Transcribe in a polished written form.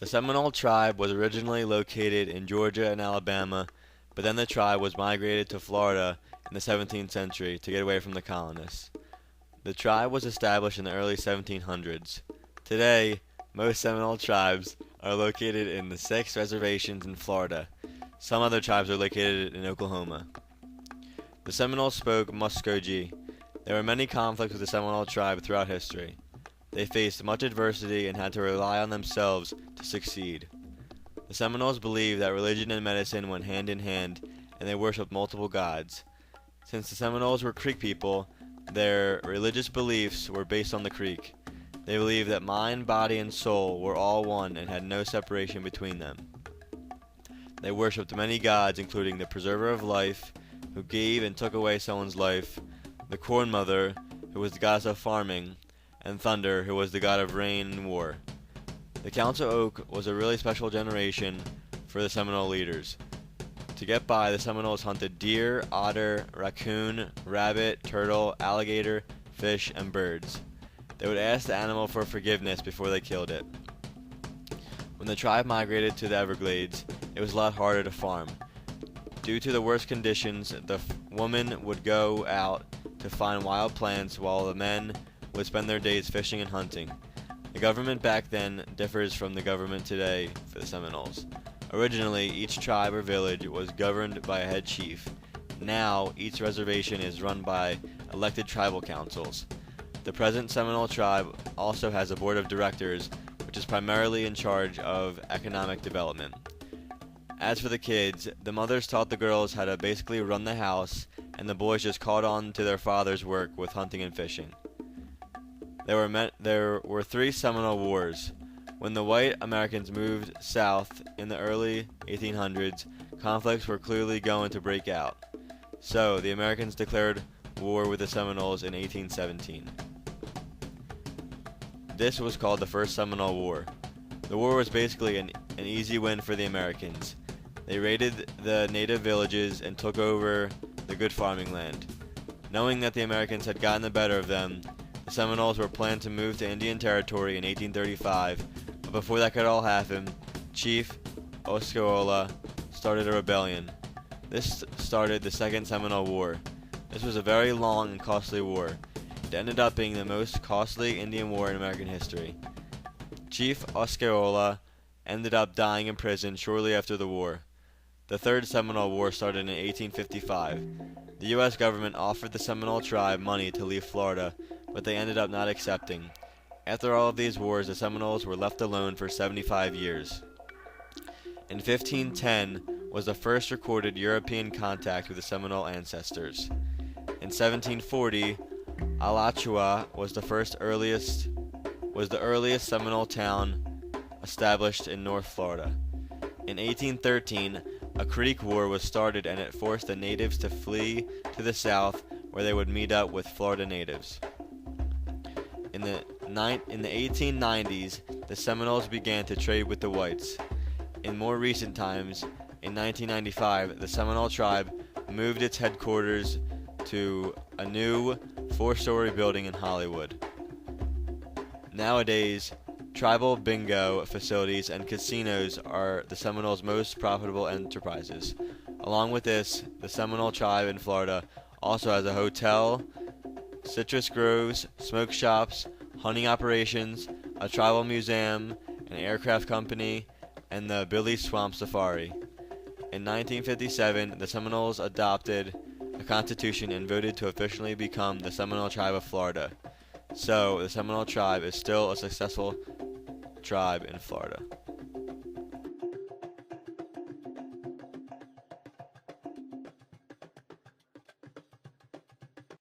The Seminole tribe was originally located in Georgia and Alabama, but then the tribe was migrated to Florida in the 17th century to get away from the colonists. The tribe was established in the early 1700s. Today, most Seminole tribes are located in the 6 reservations in Florida. Some other tribes are located in Oklahoma. The Seminoles spoke Muskogee. There were many conflicts with the Seminole tribe throughout history. They faced much adversity and had to rely on themselves to succeed. The Seminoles believed that religion and medicine went hand in hand, and they worshipped multiple gods. Since the Seminoles were Creek people, their religious beliefs were based on the Creek. They believed that mind, body, and soul were all one and had no separation between them. They worshipped many gods, including the preserver of life, who gave and took away someone's life, the Corn Mother, who was the goddess of farming, and Thunder, who was the god of rain and war. The Council Oak was a really special generation for the Seminole leaders. To get by, the Seminoles hunted deer, otter, raccoon, rabbit, turtle, alligator, fish, and birds. They would ask the animal for forgiveness before they killed it. When the tribe migrated to the Everglades, it was a lot harder to farm. Due to the worst conditions, the women would go out to find wild plants while the men would spend their days fishing and hunting. The government back then differs from the government today for the Seminoles. Originally, each tribe or village was governed by a head chief. Now, each reservation is run by elected tribal councils. The present Seminole tribe also has a board of directors, which is primarily in charge of economic development. As for the kids, the mothers taught the girls how to basically run the house, and the boys just caught on to their father's work with hunting and fishing. There were 3 Seminole Wars. When the white Americans moved south in the early 1800s, conflicts were clearly going to break out. So, the Americans declared war with the Seminoles in 1817. This was called the First Seminole War. The war was basically an easy win for the Americans. They raided the native villages and took over the good farming land. Knowing that the Americans had gotten the better of them, the Seminoles were planned to move to Indian Territory in 1835, but before that could all happen, Chief Osceola started a rebellion. This started the Second Seminole War. This was a very long and costly war. It ended up being the most costly Indian war in American history. Chief Osceola ended up dying in prison shortly after the war. The Third Seminole War started in 1855. The U.S. government offered the Seminole tribe money to leave Florida, but they ended up not accepting. After all of these wars, the Seminoles were left alone for 75 years. In 1510 was the first recorded European contact with the Seminole ancestors. In 1740, Alachua was the earliest Seminole town established in North Florida. In 1813, a Creek War was started, and it forced the natives to flee to the south, where they would meet up with Florida natives. In the 1890s, the Seminoles began to trade with the whites. In more recent times, in 1995, the Seminole tribe moved its headquarters to a new 4-story building in Hollywood. Nowadays, tribal bingo facilities and casinos are the Seminoles' most profitable enterprises. Along with this, the Seminole tribe in Florida also has a hotel, citrus groves, smoke shops, hunting operations, a tribal museum, an aircraft company, and the Billy Swamp Safari. In 1957, the Seminoles adopted a constitution and voted to officially become the Seminole Tribe of Florida. So, the Seminole tribe is still a successful tribe in Florida.